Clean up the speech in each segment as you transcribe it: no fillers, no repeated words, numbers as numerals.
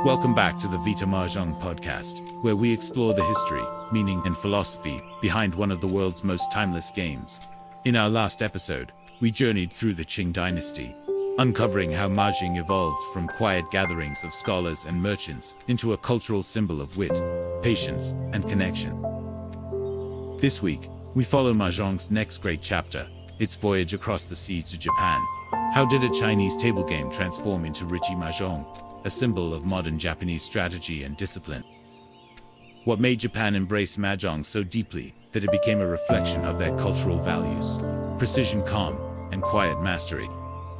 Welcome back to the Vita Mahjong podcast, where we explore the history, meaning, and philosophy behind one of the world's most timeless games. In our last episode, we journeyed through the Qing dynasty, uncovering how Mahjong evolved from quiet gatherings of scholars and merchants into a cultural symbol of wit, patience, and connection. This week, we follow Mahjong's next great chapter, its voyage across the sea to Japan. How did a Chinese table game transform into Riichi Mahjong, a symbol of modern Japanese strategy and discipline? What made Japan embrace Mahjong so deeply that it became a reflection of their cultural values, precision, calm, and quiet mastery?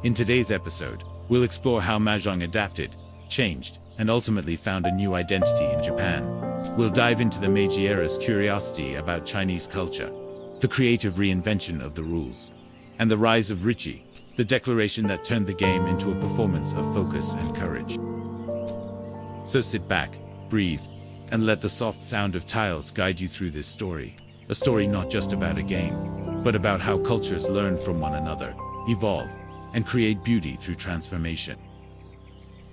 In today's episode, we'll explore how Mahjong adapted, changed, and ultimately found a new identity in Japan. We'll dive into the Meiji era's curiosity about Chinese culture, the creative reinvention of the rules, and the rise of Riichi, the declaration that turned the game into a performance of focus and courage. So sit back, breathe, and let the soft sound of tiles guide you through this story. A story not just about a game, but about how cultures learn from one another, evolve, and create beauty through transformation.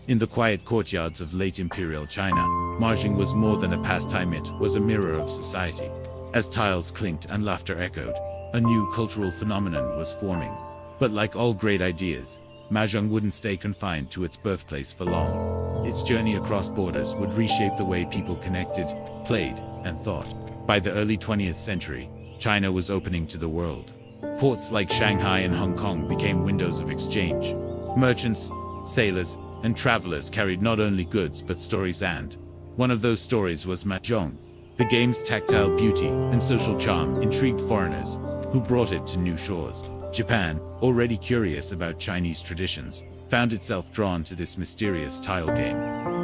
In the quiet courtyards of late imperial China, Mahjong was more than a pastime, it was a mirror of society. As tiles clinked and laughter echoed, a new cultural phenomenon was forming. But like all great ideas, Mahjong wouldn't stay confined to its birthplace for long. Its journey across borders would reshape the way people connected, played, and thought. By the early 20th century, China was opening to the world. Ports like Shanghai and Hong Kong became windows of exchange. Merchants, sailors, and travelers carried not only goods but stories, and one of those stories was Mahjong. The game's tactile beauty and social charm intrigued foreigners, who brought it to new shores. Japan, already curious about Chinese traditions, found itself drawn to this mysterious tile game.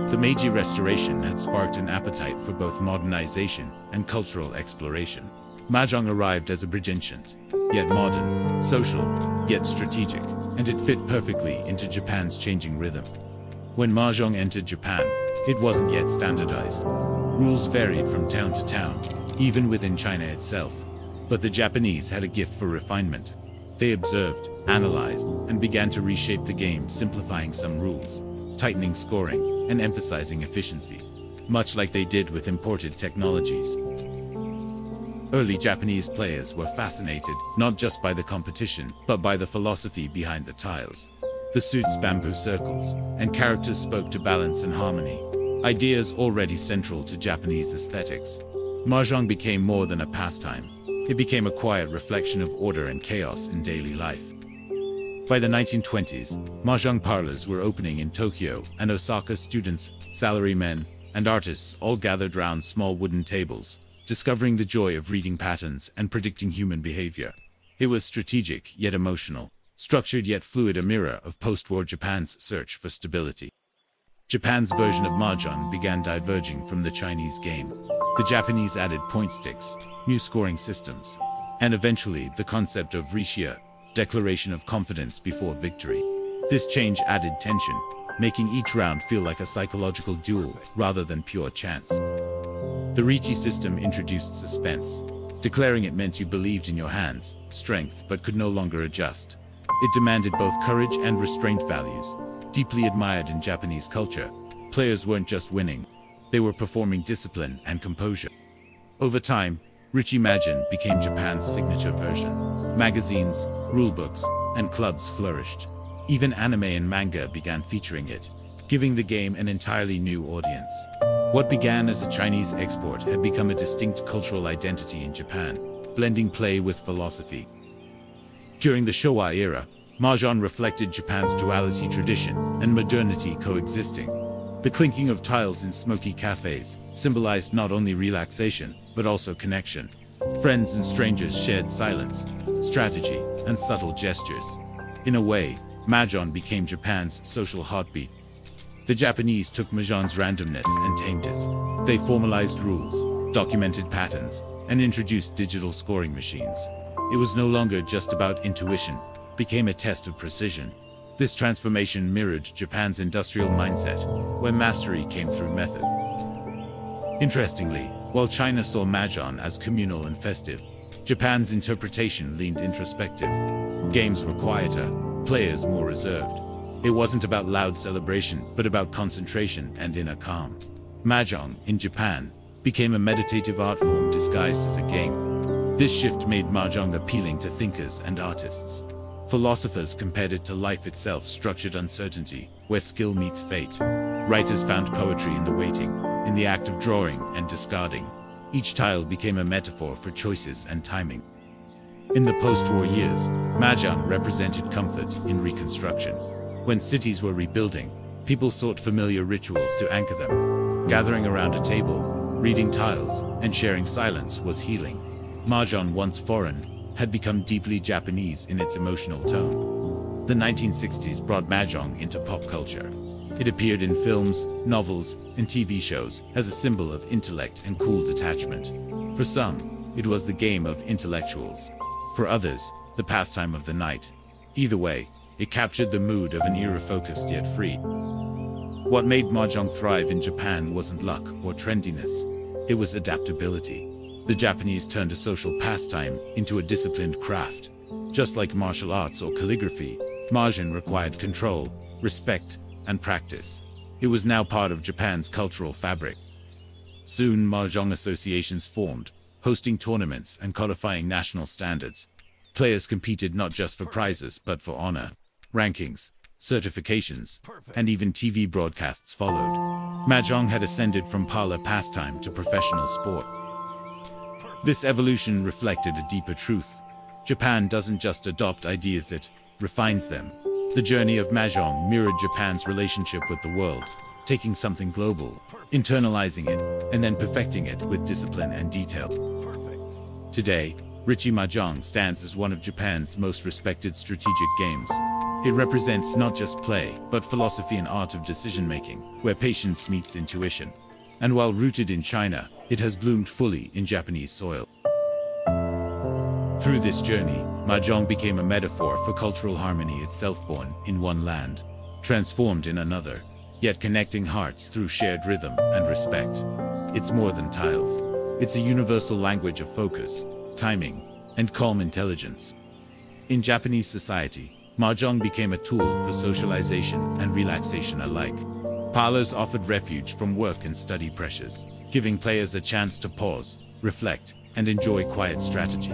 The Meiji Restoration had sparked an appetite for both modernization and cultural exploration. Mahjong arrived as a bridge, ancient, yet modern, social, yet strategic, and it fit perfectly into Japan's changing rhythm. When Mahjong entered Japan, it wasn't yet standardized. Rules varied from town to town, even within China itself. But the Japanese had a gift for refinement. They observed, analyzed, and began to reshape the game, simplifying some rules, tightening scoring, and emphasizing efficiency, much like they did with imported technologies. Early Japanese players were fascinated, not just by the competition, but by the philosophy behind the tiles. The suits, bamboo circles, and characters spoke to balance and harmony, ideas already central to Japanese aesthetics. Mahjong became more than a pastime. It became a quiet reflection of order and chaos in daily life. By the 1920s, Mahjong parlors were opening in Tokyo and Osaka. Students, salarymen, and artists all gathered round small wooden tables, discovering the joy of reading patterns and predicting human behavior. It was strategic yet emotional, structured yet fluid, a mirror of post-war Japan's search for stability. Japan's version of Mahjong began diverging from the Chinese game. The Japanese added point sticks, new scoring systems, and eventually the concept of reshaped, declaration of confidence before victory. This change added tension, making each round feel like a psychological duel rather than pure chance. The Riichi system introduced suspense. Declaring it meant you believed in your hands, strength, but could no longer adjust. It demanded both courage and restraint, values deeply admired in Japanese culture. Players weren't just winning, they were performing discipline and composure. Over time, Riichi Mahjong became Japan's signature version. Magazines, rulebooks, and clubs flourished. Even anime and manga began featuring it, giving the game an entirely new audience. What began as a Chinese export had become a distinct cultural identity in Japan, blending play with philosophy. During the Showa era, Mahjong reflected Japan's duality, tradition and modernity coexisting. The clinking of tiles in smoky cafes symbolized not only relaxation, but also connection. Friends and strangers shared silence, strategy, and subtle gestures. In a way, Mahjong became Japan's social heartbeat. The Japanese took Mahjong's randomness and tamed it. They formalized rules, documented patterns, and introduced digital scoring machines. It was no longer just about intuition, it became a test of precision. This transformation mirrored Japan's industrial mindset, where mastery came through method. Interestingly, while China saw Mahjong as communal and festive, Japan's interpretation leaned introspective. Games were quieter, players more reserved. It wasn't about loud celebration, but about concentration and inner calm. Mahjong, in Japan, became a meditative art form disguised as a game. This shift made Mahjong appealing to thinkers and artists. Philosophers compared it to life itself, structured uncertainty, where skill meets fate. Writers found poetry in the waiting, in the act of drawing and discarding. Each tile became a metaphor for choices and timing. In the post-war years, Mahjong represented comfort in reconstruction. When cities were rebuilding, people sought familiar rituals to anchor them. Gathering around a table, reading tiles, and sharing silence was healing. Mahjong, once foreign, had become deeply Japanese in its emotional tone. The 1960s brought Mahjong into pop culture. It appeared in films, novels, and TV shows as a symbol of intellect and cool detachment. For some, it was the game of intellectuals. For others, the pastime of the night. Either way, it captured the mood of an era focused yet free. What made Mahjong thrive in Japan wasn't luck or trendiness. It was adaptability. The Japanese turned a social pastime into a disciplined craft. Just like martial arts or calligraphy, Mahjong required control, respect, and practice. It was now part of Japan's cultural fabric. Soon, Mahjong associations formed, hosting tournaments and codifying national standards. Players competed not just for prizes but for honor. Rankings, certifications, and even TV broadcasts followed. Mahjong had ascended from parlor pastime to professional sport. This evolution reflected a deeper truth. Japan doesn't just adopt ideas, it refines them. The journey of Mahjong mirrored Japan's relationship with the world, taking something global, internalizing it, and then perfecting it with discipline and detail. Today, Riichi Mahjong stands as one of Japan's most respected strategic games. It represents not just play, but philosophy and art of decision-making, where patience meets intuition. And while rooted in China, it has bloomed fully in Japanese soil. Through this journey, Mahjong became a metaphor for cultural harmony itself, born in one land, transformed in another, yet connecting hearts through shared rhythm and respect. It's more than tiles. It's a universal language of focus, timing, and calm intelligence. In Japanese society, Mahjong became a tool for socialization and relaxation alike. Parlors offered refuge from work and study pressures, giving players a chance to pause, reflect, and enjoy quiet strategy.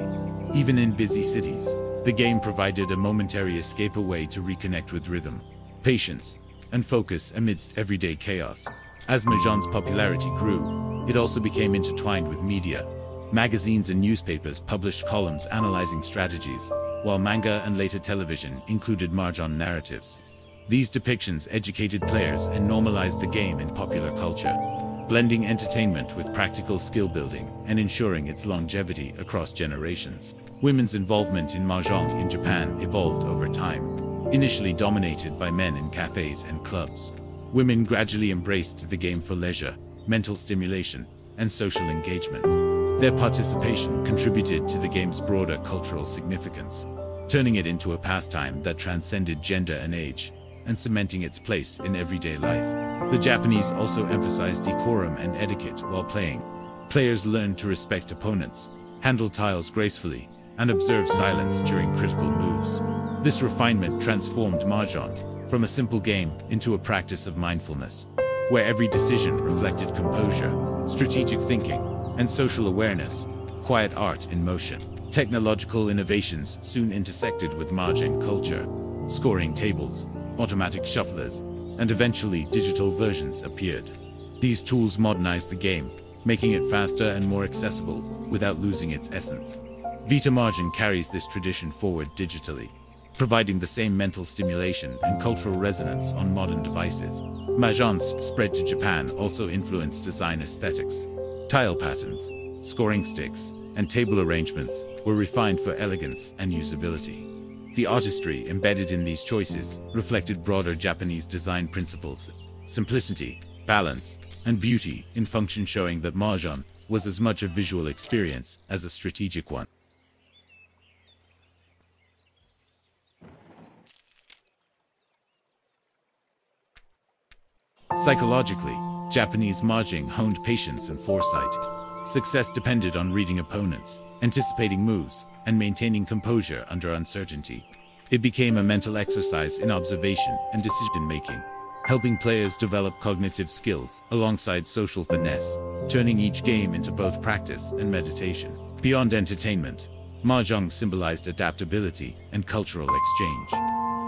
Even in busy cities, the game provided a momentary escape, a way to reconnect with rhythm, patience, and focus amidst everyday chaos. As Mahjong's popularity grew, it also became intertwined with media. Magazines and newspapers published columns analyzing strategies, while manga and later television included Mahjong narratives. These depictions educated players and normalized the game in popular culture, blending entertainment with practical skill building and ensuring its longevity across generations. Women's involvement in Mahjong in Japan evolved over time. Initially dominated by men in cafes and clubs, women gradually embraced the game for leisure, mental stimulation, and social engagement. Their participation contributed to the game's broader cultural significance, turning it into a pastime that transcended gender and age, and cementing its place in everyday life. The Japanese also emphasized decorum and etiquette while playing. Players learned to respect opponents, handle tiles gracefully, and observe silence during critical moves. This refinement transformed Mahjong from a simple game into a practice of mindfulness, where every decision reflected composure, strategic thinking, and social awareness, quiet art in motion. Technological innovations soon intersected with Mahjong culture. Scoring tables, automatic shufflers, and eventually digital versions appeared. These tools modernized the game, making it faster and more accessible without losing its essence. Vita Mahjong carries this tradition forward digitally, providing the same mental stimulation and cultural resonance on modern devices. Mahjong's spread to Japan also influenced design aesthetics. Tile patterns, scoring sticks, and table arrangements were refined for elegance and usability. The artistry embedded in these choices reflected broader Japanese design principles: simplicity, balance, and beauty in function, showing that Mahjong was as much a visual experience as a strategic one. Psychologically, Japanese Mahjong honed patience and foresight. Success depended on reading opponents, anticipating moves, and maintaining composure under uncertainty. It became a mental exercise in observation and decision-making, helping players develop cognitive skills alongside social finesse, turning each game into both practice and meditation. Beyond entertainment, Mahjong symbolized adaptability and cultural exchange.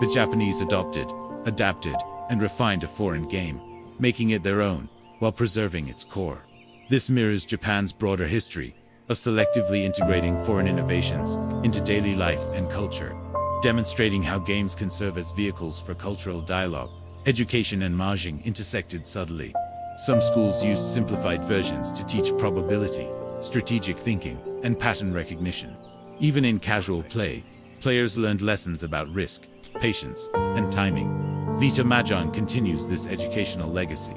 The Japanese adapted, and refined a foreign game, making it their own, while preserving its core. This mirrors Japan's broader history of selectively integrating foreign innovations into daily life and culture, demonstrating how games can serve as vehicles for cultural dialogue. Education and Mahjong intersected subtly. Some schools used simplified versions to teach probability, strategic thinking, and pattern recognition. Even in casual play, players learned lessons about risk, patience, and timing. Vita Mahjong continues this educational legacy,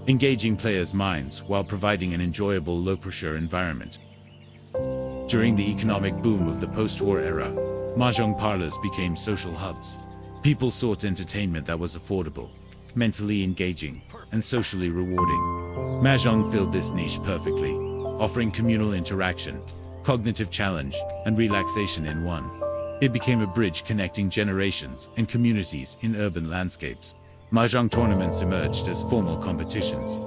engaging players' minds while providing an enjoyable low-pressure environment. During the economic boom of the post-war era, Mahjong parlors became social hubs. People sought entertainment that was affordable, mentally engaging, and socially rewarding. Mahjong filled this niche perfectly, offering communal interaction, cognitive challenge, and relaxation in one. It became a bridge connecting generations and communities in urban landscapes. Mahjong tournaments emerged as formal competitions.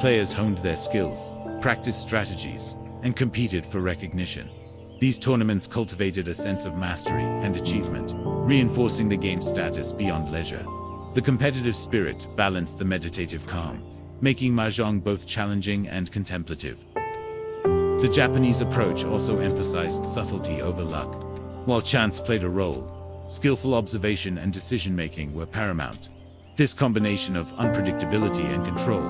Players honed their skills, practiced strategies, and competed for recognition. These tournaments cultivated a sense of mastery and achievement, reinforcing the game's status beyond leisure. The competitive spirit balanced the meditative calm, making Mahjong both challenging and contemplative. The Japanese approach also emphasized subtlety over luck. While chance played a role, skillful observation and decision-making were paramount. This combination of unpredictability and control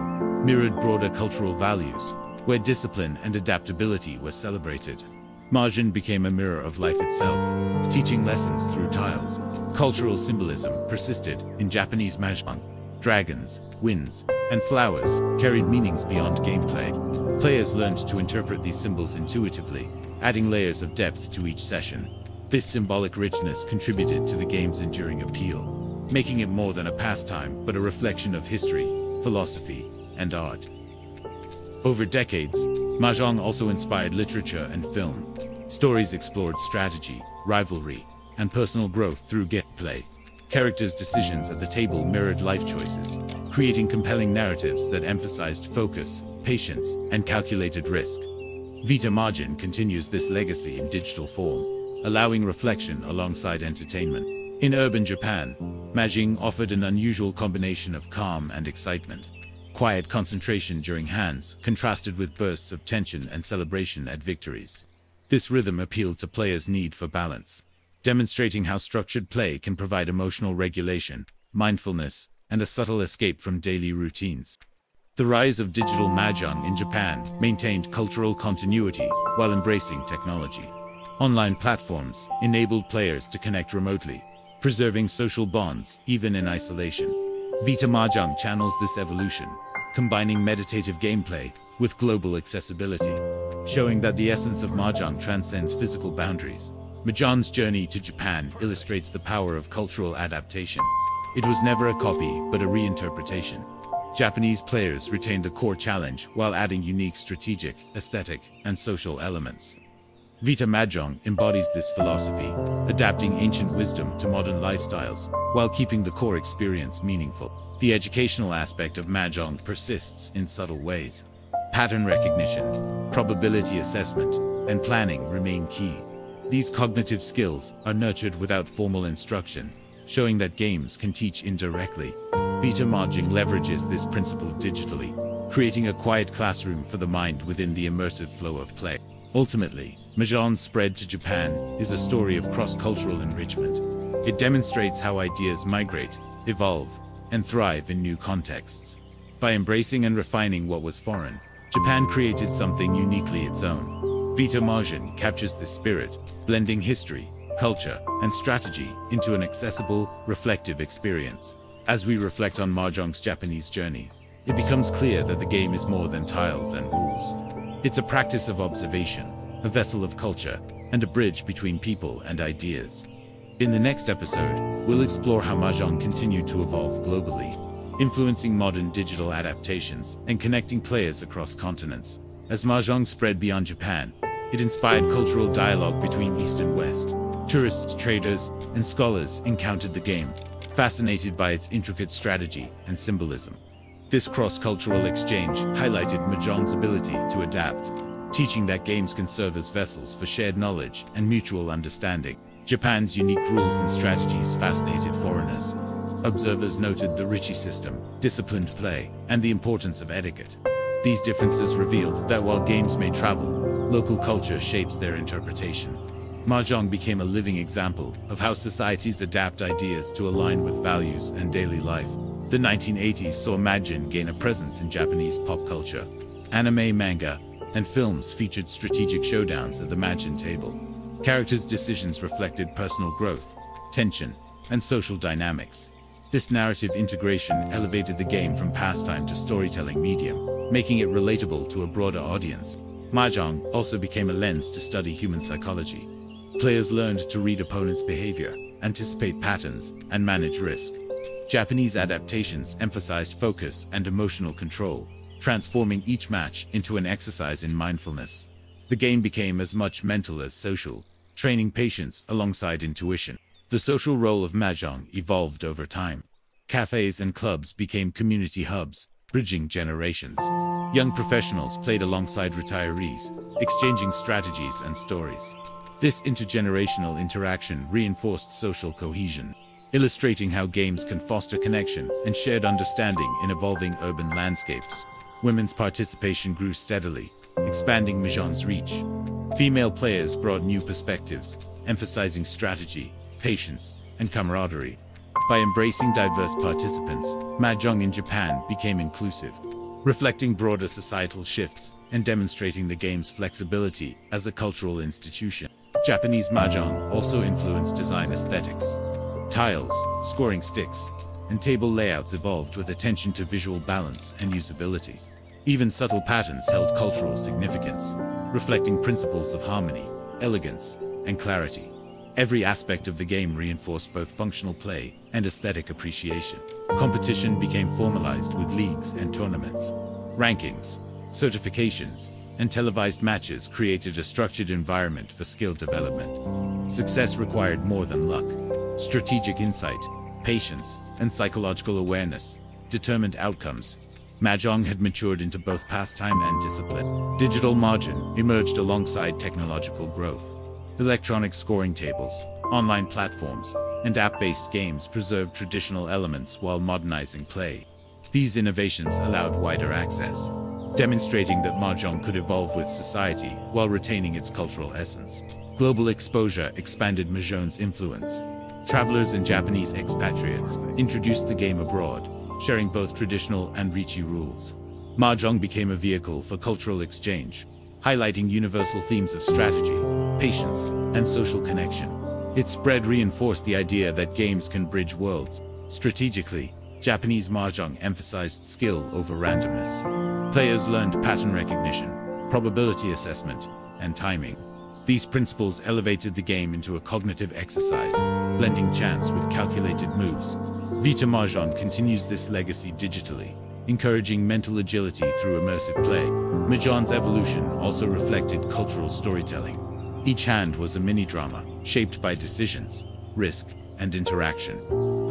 mirrored broader cultural values, where discipline and adaptability were celebrated. Mahjong became a mirror of life itself, teaching lessons through tiles. Cultural symbolism persisted in Japanese Mahjong. Dragons, winds, and flowers carried meanings beyond gameplay. Players learned to interpret these symbols intuitively, adding layers of depth to each session. This symbolic richness contributed to the game's enduring appeal, making it more than a pastime but a reflection of history, philosophy, and art. Over decades, Mahjong also inspired literature and film. Stories explored strategy, rivalry, and personal growth through gameplay. Characters' decisions at the table mirrored life choices, creating compelling narratives that emphasized focus, patience, and calculated risk. Vita Mahjong continues this legacy in digital form, allowing reflection alongside entertainment. In urban Japan, Mahjong offered an unusual combination of calm and excitement. Quiet concentration during hands contrasted with bursts of tension and celebration at victories. This rhythm appealed to players' need for balance, demonstrating how structured play can provide emotional regulation, mindfulness, and a subtle escape from daily routines. The rise of digital Mahjong in Japan maintained cultural continuity while embracing technology. Online platforms enabled players to connect remotely, preserving social bonds even in isolation. Vita Mahjong channels this evolution, combining meditative gameplay with global accessibility, showing that the essence of Mahjong transcends physical boundaries. Mahjong's journey to Japan illustrates the power of cultural adaptation. It was never a copy, but a reinterpretation. Japanese players retained the core challenge while adding unique strategic, aesthetic, and social elements. Vita Mahjong embodies this philosophy, adapting ancient wisdom to modern lifestyles, while keeping the core experience meaningful. The educational aspect of Mahjong persists in subtle ways. Pattern recognition, probability assessment, and planning remain key. These cognitive skills are nurtured without formal instruction, showing that games can teach indirectly. Vita Mahjong leverages this principle digitally, creating a quiet classroom for the mind within the immersive flow of play. Ultimately, Mahjong's spread to Japan is a story of cross-cultural enrichment. It demonstrates how ideas migrate, evolve, and thrive in new contexts. By embracing and refining what was foreign, Japan created something uniquely its own. Vita Mahjong captures this spirit, blending history, culture, and strategy into an accessible, reflective experience. As we reflect on Mahjong's Japanese journey, it becomes clear that the game is more than tiles and rules. It's a practice of observation, a vessel of culture, and a bridge between people and ideas. In the next episode, we'll explore how Mahjong continued to evolve globally, influencing modern digital adaptations and connecting players across continents. As Mahjong spread beyond Japan, it inspired cultural dialogue between East and West, Tourists, traders, and scholars encountered the game, fascinated by its intricate strategy and symbolism. This cross-cultural exchange highlighted Mahjong's ability to adapt, teaching that games can serve as vessels for shared knowledge and mutual understanding. Japan's unique rules and strategies fascinated foreigners. Observers noted the Riichi system, disciplined play, and the importance of etiquette. These differences revealed that while games may travel, local culture shapes their interpretation. Mahjong became a living example of how societies adapt ideas to align with values and daily life. The 1980s saw Mahjong gain a presence in Japanese pop culture. Anime, manga, and films featured strategic showdowns at the Mahjong table. Characters' decisions reflected personal growth, tension, and social dynamics. This narrative integration elevated the game from pastime to storytelling medium, making it relatable to a broader audience. Mahjong also became a lens to study human psychology. Players learned to read opponents' behavior, anticipate patterns, and manage risk. Japanese adaptations emphasized focus and emotional control, transforming each match into an exercise in mindfulness. The game became as much mental as social, training patience alongside intuition. The social role of Mahjong evolved over time. Cafes and clubs became community hubs, bridging generations. Young professionals played alongside retirees, exchanging strategies and stories. This intergenerational interaction reinforced social cohesion, illustrating how games can foster connection and shared understanding in evolving urban landscapes. Women's participation grew steadily, expanding Mahjong's reach. Female players brought new perspectives, emphasizing strategy, patience, and camaraderie. By embracing diverse participants, Mahjong in Japan became inclusive, reflecting broader societal shifts and demonstrating the game's flexibility as a cultural institution. Japanese Mahjong also influenced design aesthetics. Tiles, scoring sticks, and table layouts evolved with attention to visual balance and usability. Even subtle patterns held cultural significance, reflecting principles of harmony, elegance, and clarity. Every aspect of the game reinforced both functional play and aesthetic appreciation. Competition became formalized with leagues and tournaments. Rankings, certifications, and televised matches created a structured environment for skill development. Success required more than luck. Strategic insight, patience, and psychological awareness determined outcomes. Mahjong had matured into both pastime and discipline. Digital Mahjong emerged alongside technological growth. Electronic scoring tables, online platforms, and app-based games preserved traditional elements while modernizing play. These innovations allowed wider access, demonstrating that Mahjong could evolve with society while retaining its cultural essence. Global exposure expanded Mahjong's influence. Travelers and Japanese expatriates introduced the game abroad, sharing both traditional and Riichi rules. Mahjong became a vehicle for cultural exchange, highlighting universal themes of strategy, patience, and social connection. Its spread reinforced the idea that games can bridge worlds. Strategically, Japanese Mahjong emphasized skill over randomness. Players learned pattern recognition, probability assessment, and timing. These principles elevated the game into a cognitive exercise, blending chance with calculated moves. Vita Mahjong continues this legacy digitally, encouraging mental agility through immersive play. Mahjong's evolution also reflected cultural storytelling. Each hand was a mini-drama, shaped by decisions, risk, and interaction.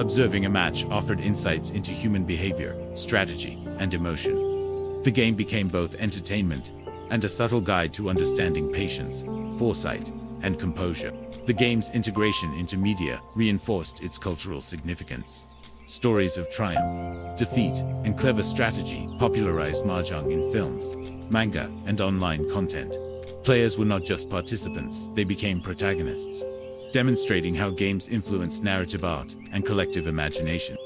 Observing a match offered insights into human behavior, strategy, and emotion. The game became both entertainment and a subtle guide to understanding patience, foresight, and composure. The game's integration into media reinforced its cultural significance. Stories of triumph, defeat, and clever strategy popularized Mahjong in films, manga, and online content. Players were not just participants, they became protagonists, demonstrating how games influence narrative art and collective imagination.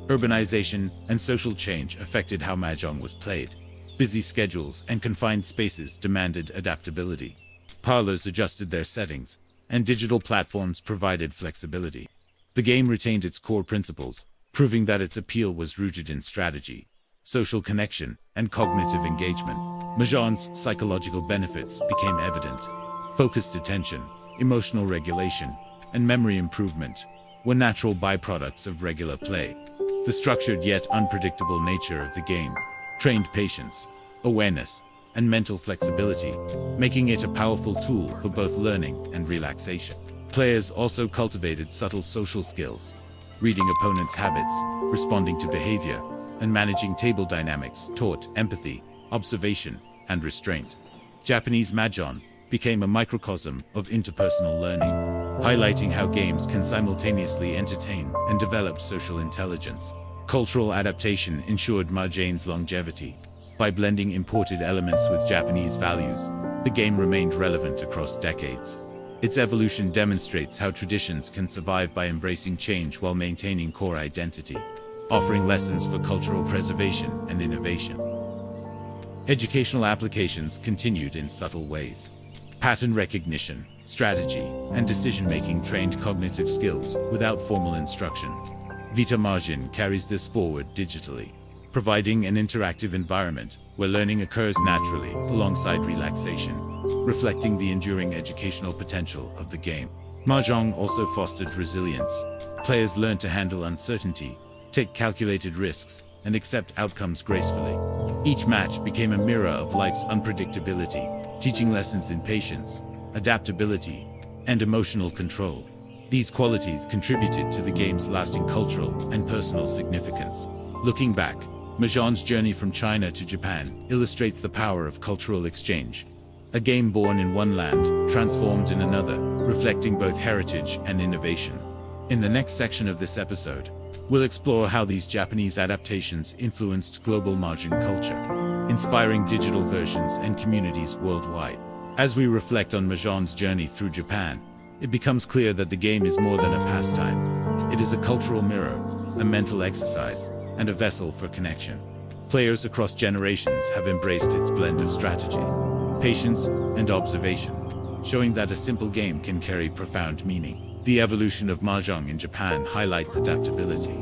Urbanization and social change affected how Mahjong was played. Busy schedules and confined spaces demanded adaptability. Parlors adjusted their settings, and digital platforms provided flexibility. The game retained its core principles, proving that its appeal was rooted in strategy, social connection, and cognitive engagement. Mahjong's psychological benefits became evident. Focused attention, emotional regulation, and memory improvement were natural byproducts of regular play. The structured yet unpredictable nature of the game trained patience, awareness, and mental flexibility, making it a powerful tool for both learning and relaxation. Players also cultivated subtle social skills, reading opponents' habits, responding to behavior, and managing table dynamics taught empathy, observation, and restraint. Japanese Mahjong became a microcosm of interpersonal learning, highlighting how games can simultaneously entertain and develop social intelligence. Cultural adaptation ensured Mahjong's longevity. By blending imported elements with Japanese values, the game remained relevant across decades. Its evolution demonstrates how traditions can survive by embracing change while maintaining core identity, offering lessons for cultural preservation and innovation. Educational applications continued in subtle ways. Pattern recognition, strategy, and decision-making trained cognitive skills without formal instruction. Vita Mahjong carries this forward digitally, providing an interactive environment where learning occurs naturally alongside relaxation, reflecting the enduring educational potential of the game. Mahjong also fostered resilience. Players learned to handle uncertainty, take calculated risks, and accept outcomes gracefully. Each match became a mirror of life's unpredictability, teaching lessons in patience, adaptability, and emotional control. These qualities contributed to the game's lasting cultural and personal significance. Looking back, Mahjong's journey from China to Japan illustrates the power of cultural exchange. A game born in one land, transformed in another, reflecting both heritage and innovation. In the next section of this episode, we'll explore how these Japanese adaptations influenced global Mahjong culture, inspiring digital versions and communities worldwide. As we reflect on Mahjong's journey through Japan, it becomes clear that the game is more than a pastime. It is a cultural mirror, a mental exercise, and a vessel for connection. Players across generations have embraced its blend of strategy, patience, and observation, showing that a simple game can carry profound meaning. The evolution of Mahjong in Japan highlights adaptability.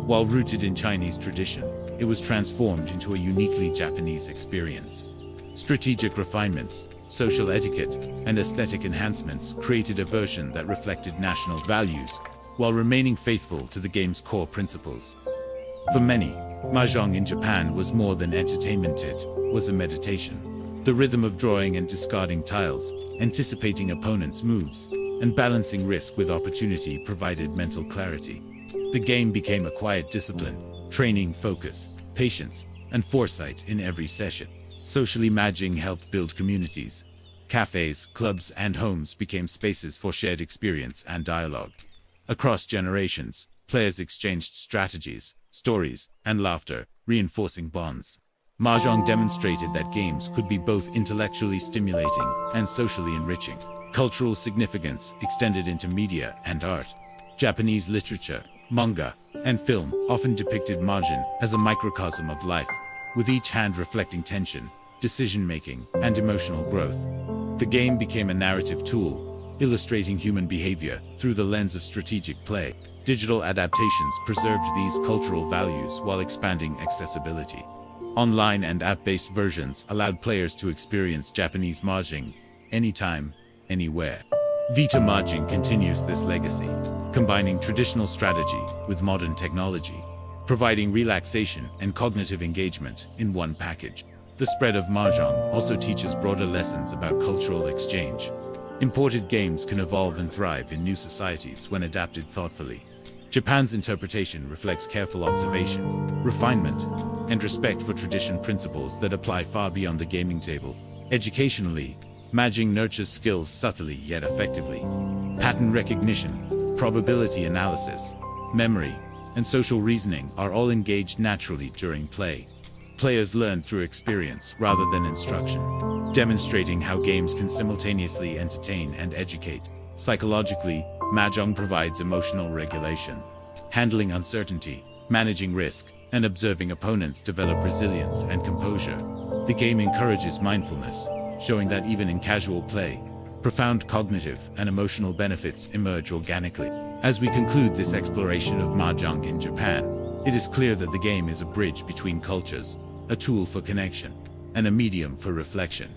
While rooted in Chinese tradition, it was transformed into a uniquely Japanese experience. Strategic refinements, social etiquette, and aesthetic enhancements created a version that reflected national values, while remaining faithful to the game's core principles. For many, Mahjong in Japan was more than entertainment, it was a meditation. The rhythm of drawing and discarding tiles, anticipating opponents' moves, and balancing risk with opportunity provided mental clarity. The game became a quiet discipline, training focus, patience, and foresight in every session. Socially, Mahjong helped build communities. Cafes, clubs, and homes became spaces for shared experience and dialogue. Across generations, players exchanged strategies, stories, and laughter, reinforcing bonds. Mahjong demonstrated that games could be both intellectually stimulating and socially enriching. Cultural significance extended into media and art. Japanese literature, manga, and film often depicted Mahjong as a microcosm of life, with each hand reflecting tension, decision-making, and emotional growth. The game became a narrative tool, illustrating human behavior through the lens of strategic play. Digital adaptations preserved these cultural values while expanding accessibility. Online and app-based versions allowed players to experience Japanese Mahjong anytime, anywhere. Vita Mahjong continues this legacy, combining traditional strategy with modern technology, providing relaxation and cognitive engagement in one package. The spread of Mahjong also teaches broader lessons about cultural exchange. Imported games can evolve and thrive in new societies when adapted thoughtfully. Japan's interpretation reflects careful observation, refinement, and respect for tradition principles that apply far beyond the gaming table. Educationally, Mahjong nurtures skills subtly yet effectively. Pattern recognition, probability analysis, memory, and social reasoning are all engaged naturally during play. Players learn through experience rather than instruction, demonstrating how games can simultaneously entertain and educate. Psychologically, Mahjong provides emotional regulation. Handling uncertainty, managing risk, and observing opponents develop resilience and composure. The game encourages mindfulness, showing that even in casual play, profound cognitive and emotional benefits emerge organically. As we conclude this exploration of Mahjong in Japan, it is clear that the game is a bridge between cultures, a tool for connection, and a medium for reflection.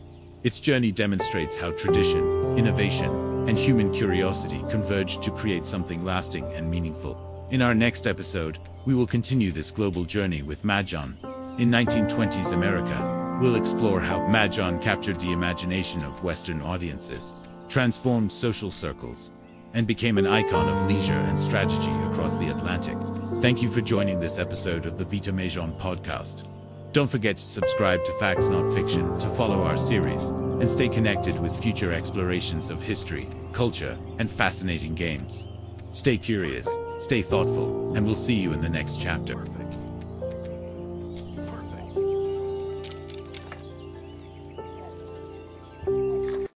Its journey demonstrates how tradition, innovation, and human curiosity converge to create something lasting and meaningful. In our next episode, we will continue this global journey with Mahjong. In 1920s America, we'll explore how Mahjong captured the imagination of Western audiences, transformed social circles, and became an icon of leisure and strategy across the Atlantic. Thank you for joining this episode of the Vita Mahjong podcast. Don't forget to subscribe to Facts Not Fiction to follow our series and stay connected with future explorations of history, culture, and fascinating games. Stay curious, stay thoughtful, and we'll see you in the next chapter.